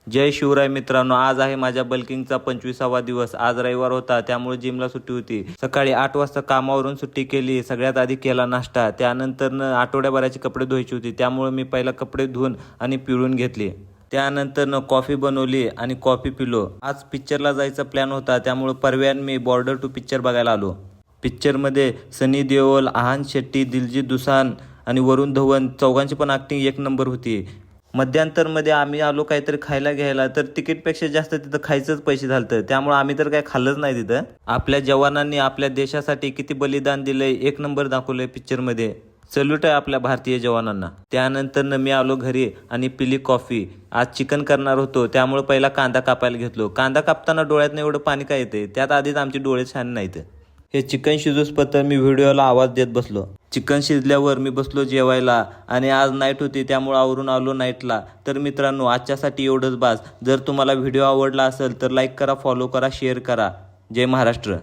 जय शिवराय मित्रांनो, आज आहे माझ्या बल्किंगचा 25वा दिवस। आज रविवार होता त्यामुळे जिमला सुट्टी होती। सकाळी 8 वाजता कामावरून सुट्टी केली। सगळ्यात आधी केला नाश्ता, त्यानंतर आठवड्याभराचे कपडे धुवायचे होते त्यामुळे मी पहिला कपडे धुवून आणि पिळून घेतले। त्यानंतर कॉफी बनवली आणि कॉफी पिलो। आज पिक्चरला जायचा प्लॅन होता त्यामुळे परव्यान मी बॉर्डर टू पिक्चर बघायला आलो। पिक्चरमध्ये सनी देओल, आहान शेट्टी, दिलजीत दोसांझ आणि वरुण धवन चौघांची पण ॲक्टिंग एक नंबर होती। मध्यांतरमध्ये आम्ही आलो काहीतरी खायला घ्यायला, तर तिकीटपेक्षा जास्त तिथं खायचंच पैसे झालतं, त्यामुळे आम्ही तर काय खाल्लंच नाही तिथं। आपल्या जवानांनी आपल्या देशासाठी किती बलिदान दिलंय एक नंबर दाखवलंय पिक्चरमध्ये। सल्यूट आहे आपल्या भारतीय जवानांना। त्यानंतर मी आलो घरी आणि पिली कॉफी। आज चिकन करणार होतो त्यामुळे पहिला कांदा कापायला घेतलो। कांदा कापताना डोळ्यातनं एवढं पाणी काय येते, त्यात आधीच आमचे डोळे छान नाहीत। हे चिकन शिजूसपतर मी व्हिडिओला आवाज देत बसलो। चिकन शिजल्यावर मी बसलो जेवायला आणि आज नाईट होती त्यामुळे आवरून आलो नाईटला। तर मित्रांनो, आजच्यासाठी एवढंच बास। जर तुम्हाला व्हिडिओ आवडला असेल तर लाईक करा, फॉलो करा, शेअर करा। जय महाराष्ट्र।